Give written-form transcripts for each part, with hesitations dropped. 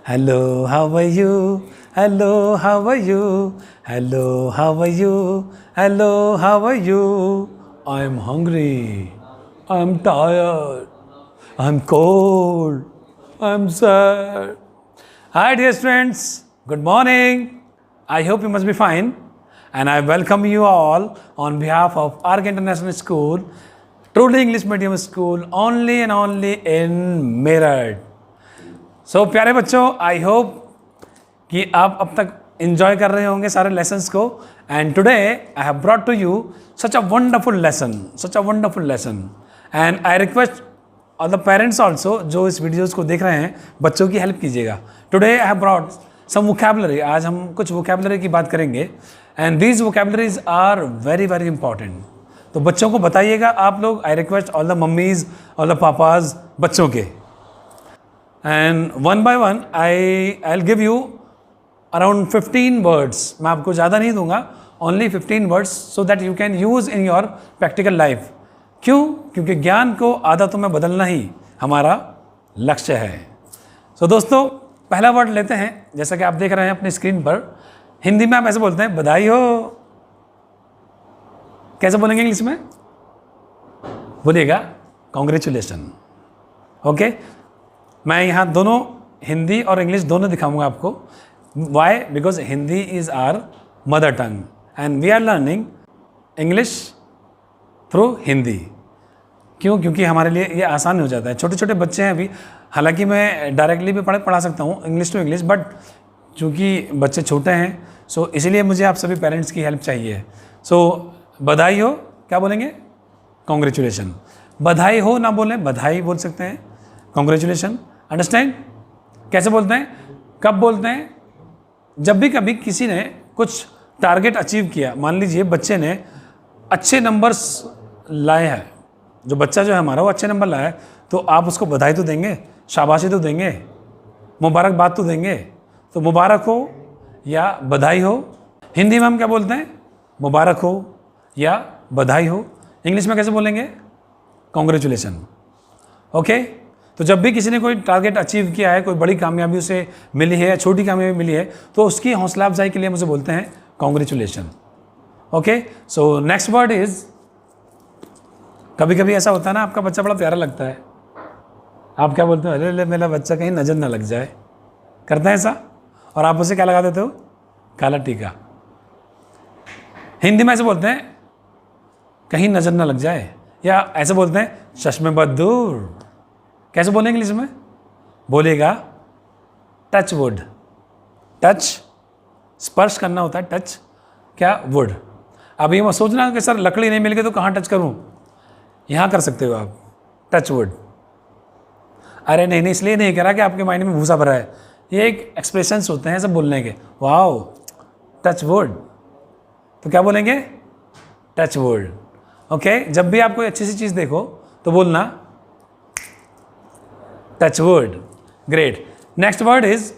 Hello, how are you? Hello, how are you? Hello, how are you? Hello, how are you? I'm hungry. I'm tired. I'm cold. I'm sad. Hi, dear students. Good morning. I hope you must be fine. And I welcome you all on behalf of ARC International School, truly English medium school, only and only in Meerut. सो प्यारे बच्चों, I hope कि आप अब तक enjoy कर रहे होंगे सारे लेसन्स को. And today I have brought to you such a wonderful lesson. And I request all the parents also जो इस वीडियोज़ को देख रहे हैं, बच्चों की हेल्प कीजिएगा. Today I have brought some vocabulary. आज हम कुछ वोकैबुलरी की बात करेंगे and these vocabularies are very very important. तो बच्चों को बताइएगा आप लोग. I request all the mummies, all the papas बच्चों के. And one by one I give you around 15 words. मैं आपको ज़्यादा नहीं दूंगा, only 15 words, so that you can use in your practical life. क्यों? क्योंकि ज्ञान को आदतों में बदलना ही हमारा लक्ष्य है. सो दोस्तों, पहला वर्ड लेते हैं. जैसा कि आप देख रहे हैं अपनी स्क्रीन पर, हिंदी में आप ऐसे बोलते हैं बधाई हो. कैसे बोलेंगे इंग्लिश में? बोलिएगा कॉन्ग्रेचुलेशन. ओके, मैं यहाँ दोनों हिंदी और इंग्लिश दोनों दिखाऊंगा आपको. Why? Because Hindi is our mother tongue and we are learning English through Hindi. क्यों? क्योंकि हमारे लिए ये आसान हो जाता है. छोटे छोटे बच्चे हैं अभी, हालांकि मैं डायरेक्टली भी पढ़ा सकता हूँ इंग्लिश टू इंग्लिश, बट चूँकि बच्चे छोटे हैं सो इसीलिए मुझे आप सभी पेरेंट्स की हेल्प चाहिए. सो बधाई हो क्या बोलेंगे? कॉन्ग्रेचुलेशन. बधाई हो ना बोलें, बधाई बोल सकते हैं. कॉन्ग्रेचुलेशन. अंडरस्टैंड? कैसे बोलते हैं? कब बोलते हैं? जब भी कभी किसी ने कुछ टारगेट अचीव किया. मान लीजिए बच्चे ने अच्छे नंबर्स लाए हैं, जो बच्चा जो है हमारा वो अच्छे नंबर लाया है, तो आप उसको बधाई तो देंगे, शाबाशी तो देंगे, मुबारकबाद तो देंगे. तो मुबारक हो या बधाई हो. हिंदी में हम क्या बोलते हैं? मुबारक हो या बधाई हो. इंग्लिश में कैसे बोलेंगे? कॉन्ग्रेचुलेशन. ओके. तो जब भी किसी ने कोई टारगेट अचीव किया है, कोई बड़ी कामयाबी उसे मिली है या छोटी कामयाबी मिली है, तो उसकी हौसला अफजाई के लिए मुझे बोलते हैं congratulation. Okay. So next word is, कभी कभी ऐसा होता है ना, आपका बच्चा बड़ा प्यारा लगता है, आप क्या बोलते हो? अरे मेरा बच्चा कहीं नज़र ना लग जाए. करते हैं ऐसा? और आप उसे क्या लगा देते हो? काला टीका. हिंदी में ऐसे बोलते हैं कहीं नज़र ना लग जाए, या ऐसे बोलते हैं चश्मे बदूर. कैसे बोलेंगे इंग्लिश में? बोलिएगा टच वुड. टच स्पर्श करना होता है, टच क्या? वुड. अब ये मैं सोचना कि सर लकड़ी नहीं मिल गई तो कहाँ टच करूँ? यहाँ कर सकते हो आप, टच वुड. अरे नहीं, इसलिए नहीं करा कि आपके माइंड में भूसा भरा है. ये एक एक्सप्रेशंस होते हैं सब बोलने के. Wow, touch wood. तो क्या बोलेंगे? Touch wood. ओके. जब भी आप कोई अच्छी सी चीज़ देखो तो बोलना touch wood. Great. Next word is,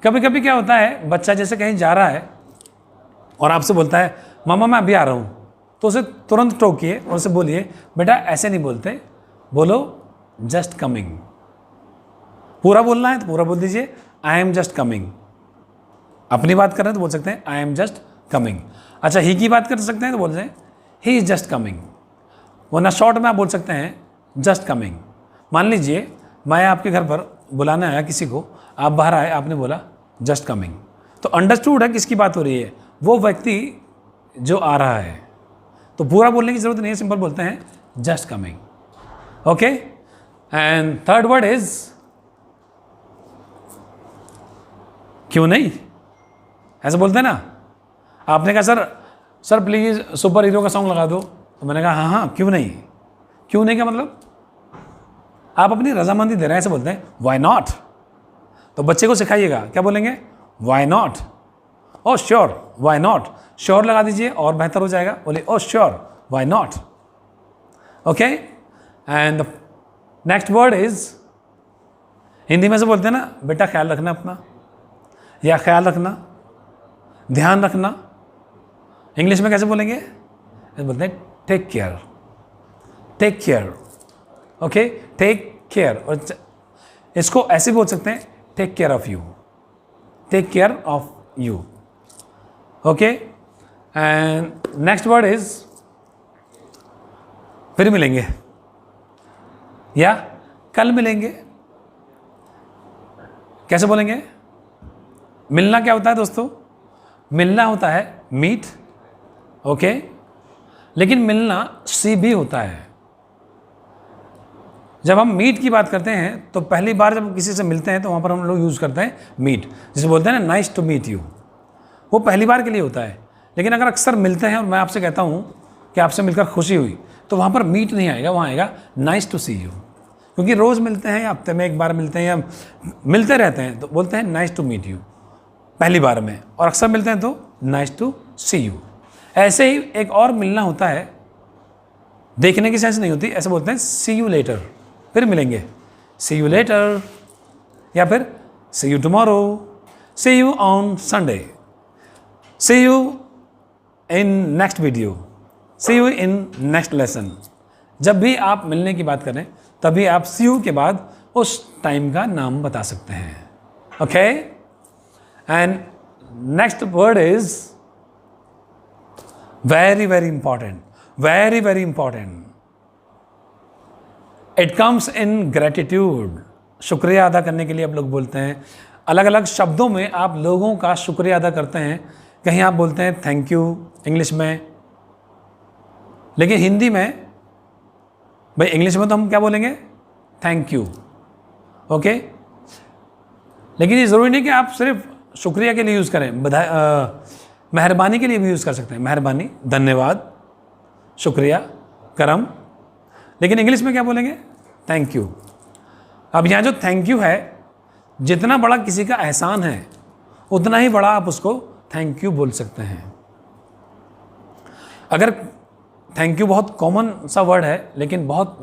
कभी कभी क्या होता है, बच्चा जैसे कहीं जा रहा है और आपसे बोलता है मामा मैं अभी आ रहा हूँ, तो उसे तुरंत टोकिए और उसे बोलिए बेटा ऐसे नहीं बोलते, बोलो जस्ट कमिंग. पूरा बोलना है तो पूरा बोल दीजिए आई एम जस्ट कमिंग. अपनी बात कर रहे हैं तो बोल सकते हैं आई एम जस्ट कमिंग. अच्छा, ही की बात कर सकते हैं तो बोलते हैं ही इज जस्ट कमिंग. वरना शॉर्ट में आप बोल सकते हैं जस्ट कमिंग. मान लीजिए मैं आपके घर पर बुलाने आया किसी को, आप बाहर आए, आपने बोला जस्ट कमिंग, तो अंडरस्टूड है किसकी बात हो रही है? वो व्यक्ति जो आ रहा है. तो पूरा बोलने की जरूरत नहीं है, सिंपल बोलते हैं just coming. Okay. And third word is क्यों नहीं. ऐसे बोलते हैं ना. आपने कहा सर प्लीज़ सुपर हीरो का सॉन्ग लगा दो, तो मैंने कहा हाँ क्यों नहीं. क्यों नहीं का मतलब आप अपनी रजामंदी दे रहे हैं, ऐसे बोलते हैं वाई नॉट. तो बच्चे को सिखाइएगा, क्या बोलेंगे? Why not. Oh sure, why not. Sure लगा दीजिए और बेहतर हो जाएगा. बोलिए oh sure, why not. Okay. And next word is, Hindi में से बोलते हैं ना बेटा ख्याल रखना अपना, या ख्याल रखना, ध्यान रखना. इंग्लिश में कैसे बोलेंगे? बोलते हैं take care. Take care. Okay. Take care. और इसको ऐसे बोल सकते हैं take care of you. Take care of you. Okay, and next word is फिर मिलेंगे या कल मिलेंगे. कैसे बोलेंगे? मिलना क्या होता है दोस्तों? मिलना होता है मीट. ओके, लेकिन मिलना सी भी होता है. जब हम मीट की बात करते हैं तो पहली बार जब किसी से मिलते हैं तो वहाँ पर हम लोग यूज़ करते हैं मीट, जिसे बोलते हैं ना नाइस टू मीट यू. वो पहली बार के लिए होता है. लेकिन अगर अक्सर मिलते हैं और मैं आपसे कहता हूँ कि आपसे मिलकर खुशी हुई, तो वहाँ पर मीट नहीं आएगा, वहाँ आएगा नाइस टू सी यू. क्योंकि रोज़ मिलते हैं या हफ्ते में एक बार मिलते हैं या मिलते रहते हैं तो बोलते हैं नाइस टू मीट यू पहली बार में, और अक्सर मिलते हैं तो नाइस टू सी यू. ऐसे ही एक और मिलना होता है, देखने की सेंस नहीं होती, ऐसे बोलते हैं सी यू लेटर, फिर मिलेंगे. सी यू लेटर या फिर see you tomorrow, see you on Sunday, see you in next video, see you in next lesson. जब भी आप मिलने की बात करें तभी आप सी यू के बाद उस टाइम का नाम बता सकते हैं. Okay, and next word is very very important, very very important. It comes in gratitude. शुक्रिया अदा करने के लिए आप लोग बोलते हैं. अलग अलग शब्दों में आप लोगों का शुक्रिया अदा करते हैं. कहीं आप बोलते हैं थैंक यू इंग्लिश में, लेकिन हिंदी में, भाई इंग्लिश में तो हम क्या बोलेंगे? Thank you. ओके, लेकिन ये ज़रूरी नहीं कि आप सिर्फ शुक्रिया के लिए यूज़ करें. मेहरबानी के लिए भी यूज़ कर सकते हैं. मेहरबानी, धन्यवाद, शुक्रिया, करम. लेकिन इंग्लिश में क्या बोलेंगे? Thank you. अब यहाँ जो थैंक यू है, जितना बड़ा किसी का एहसान है उतना ही बड़ा आप उसको थैंक यू बोल सकते हैं. अगर थैंक यू बहुत कॉमन सा वर्ड है लेकिन बहुत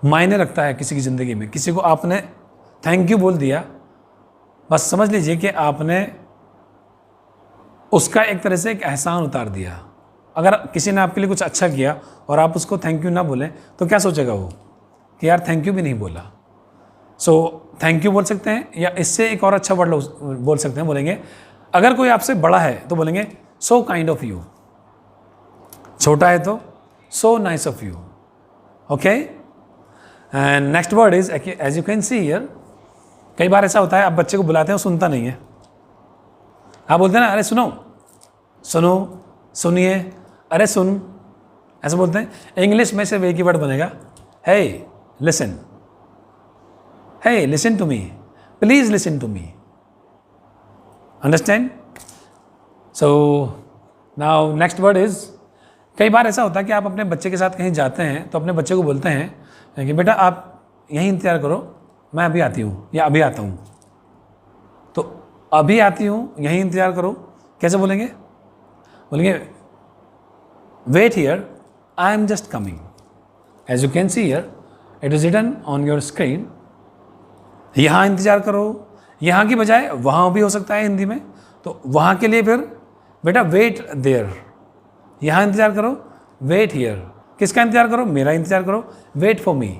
मायने रखता है किसी की ज़िंदगी में. किसी को आपने थैंक यू बोल दिया, बस समझ लीजिए कि आपने उसका एक तरह से एक एहसान उतार दिया. अगर किसी ने आपके लिए कुछ अच्छा किया और आप उसको थैंक यू ना बोलें तो क्या सोचेगा वो कि यार थैंक यू भी नहीं बोला. सो थैंक यू बोल सकते हैं, या इससे एक और अच्छा वर्ड बोल सकते हैं. बोलेंगे अगर कोई आपसे बड़ा है तो बोलेंगे सो काइंड ऑफ यू. छोटा है तो so nice of you. Okay, and next word is as you can see here. कई बार ऐसा होता है आप बच्चे को बुलाते हैं, वो सुनता नहीं है. आप बोलते हैं ना, अरे सुनो, सुनो, सुनिए, अरे सुन, ऐसे बोलते हैं. इंग्लिश में सिर्फ एक ही वर्ड बनेगा, hey listen, hey listen to me, please listen to me. Understand? So now next word is, कई बार ऐसा होता है कि आप अपने बच्चे के साथ कहीं जाते हैं तो अपने बच्चे को बोलते हैं कि बेटा आप यहीं इंतज़ार करो, मैं अभी आती हूँ या अभी आता हूँ. तो अभी आती हूँ, यहीं इंतज़ार करो, कैसे बोलेंगे? बोलेंगे wait here, I am just coming. As you can see here, it is written on your screen. यहाँ इंतज़ार करो, यहाँ की बजाय वहाँ भी हो सकता है हिंदी में, तो वहाँ के लिए फिर बेटा वेट देयर. यहाँ इंतज़ार करो, वेट हियर. किसका इंतज़ार करो? मेरा इंतज़ार करो, वेट फॉर मी.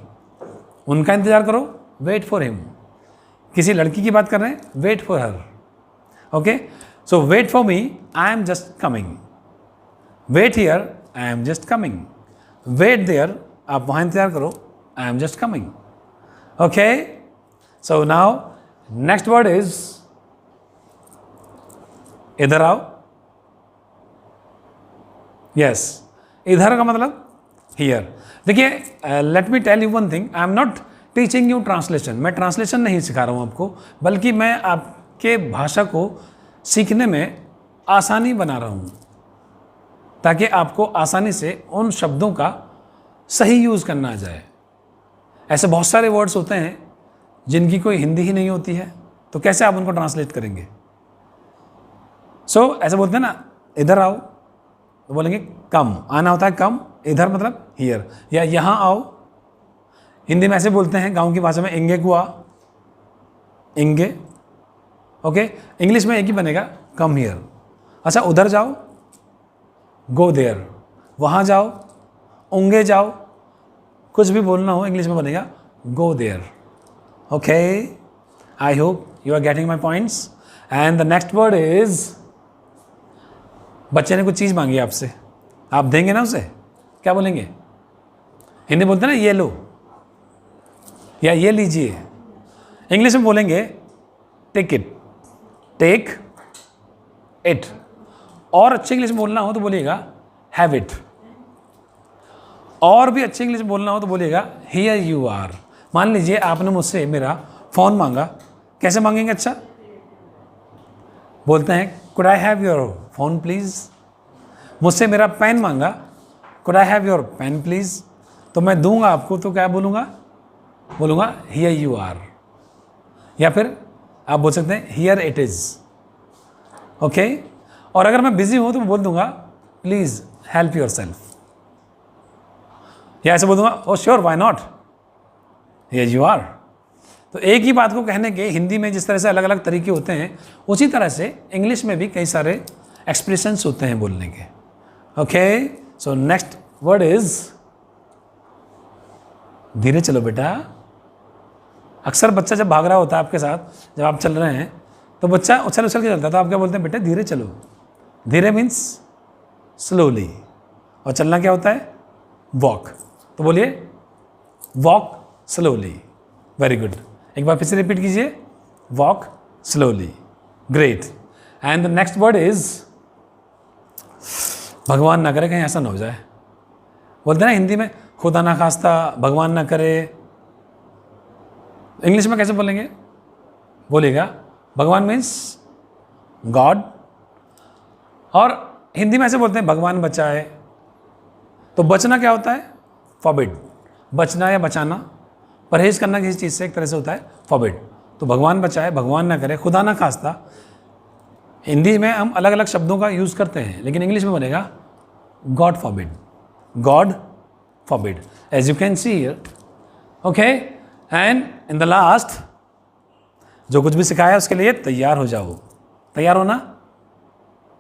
उनका इंतज़ार करो, वेट फॉर हिम. किसी लड़की की बात कर रहे हैं, wait for her. Okay, so wait for me, I am just coming. Wait here, I am just coming. Wait there, आप वहाँ इंतज़ार करो, I am just coming. Okay, so now next word is इधर आओ. यस, इधर का मतलब here. देखिए, let me tell you one thing, I am not teaching you translation. मैं ट्रांसलेशन नहीं सिखा रहा हूँ आपको, बल्कि मैं आपके भाषा को सीखने में आसानी बना रहा हूँ, ताकि आपको आसानी से उन शब्दों का सही यूज़ करना आ जाए. ऐसे बहुत सारे वर्ड्स होते हैं जिनकी कोई हिंदी ही नहीं होती है, तो कैसे आप उनको ट्रांसलेट करेंगे? सो ऐसे बोलते हैं ना, इधर आओ, तो बोलेंगे कम. आना होता है कम, इधर मतलब हियर, या यहाँ आओ. हिंदी में ऐसे बोलते हैं गांव की भाषा में, इंगे को आ, इंगे. ओके, इंग्लिश में एक ही बनेगा, कम हियर. अच्छा, उधर जाओ, गो देयर. वहाँ जाओ, उंगे जाओ. कुछ भी बोलना हो इंग्लिश में बनेगा go there. Okay, I hope you are getting my points. And the next word is, बच्चे ने कुछ चीज़ मांगी आपसे, आप देंगे ना उसे, क्या बोलेंगे? हिंदी बोलते हैं ना ये लो या ये लीजिए, इंग्लिश में बोलेंगे टेक इट, टेक इट। और अच्छी इंग्लिश में बोलना हो तो बोलिएगा हैव इट। और भी अच्छी इंग्लिश में बोलना हो तो बोलिएगा हियर यू आर। मान लीजिए आपने मुझसे मेरा फ़ोन मांगा, कैसे मांगेंगे? अच्छा, बोलते हैं could I have your phone please. मुझसे मेरा पेन मांगा, could I have your pen please. तो मैं दूंगा आपको तो क्या बोलूँगा? बोलूँगा हियर यू आर। या फिर आप बोल सकते हैं हियर इट इज़। ओके। और अगर मैं बिज़ी हूँ तो मैं बोल दूंगा प्लीज़ हेल्प योर सेल्फ, या ऐसे बोल दूंगा oh sure why not, here you are. तो एक ही बात को कहने के हिंदी में जिस तरह से अलग अलग तरीके होते हैं, उसी तरह से इंग्लिश में भी कई सारे एक्सप्रेशंस होते हैं बोलने के। Okay, so next word is, धीरे चलो बेटा। अक्सर बच्चा जब भाग रहा होता है आपके साथ, जब आप चल रहे हैं तो बच्चा उछल उछल के चलता है, तो आप क्या बोलते हैं? बेटा धीरे चलो। धीरे मीन्स स्लोली, और चलना क्या होता है? वॉक। तो बोलिए वॉक स्लोली। वेरी गुड, एक बार फिर से रिपीट कीजिए, walk slowly. Great. And the next word is, भगवान ना करे कहीं ऐसा ना हो जाए। बोलते हैं ना हिंदी में खुदा ना खास्ता, भगवान ना करे। इंग्लिश में कैसे बोलेंगे? बोलिएगा भगवान मीन्स गॉड। और हिंदी में ऐसे बोलते हैं भगवान बचाए। तो बचना क्या होता है? फॉरबिड। बचना या बचाना, परहेज करना किसी चीज़ से एक तरह से होता है फॉरबिड। तो भगवान बचाए, भगवान ना करे, खुदा ना खास्ता। हिंदी में हम अलग अलग शब्दों का यूज़ करते हैं, लेकिन इंग्लिश में बनेगा God forbid. God forbid, as you can see here. Okay, and in the last, जो कुछ भी सिखाया उसके लिए तैयार हो जाओ। तैयार होना,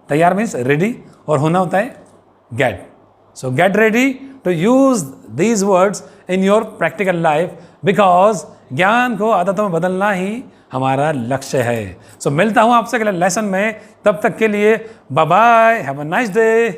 तैयार मीन्स रेडी, और होना होता है get. So get ready to use these words in your practical life, because ज्ञान को आदतों में बदलना ही हमारा लक्ष्य है। सो मिलता हूँ आपसे अगले लेसन में, तब तक के लिए bye bye, have a nice day.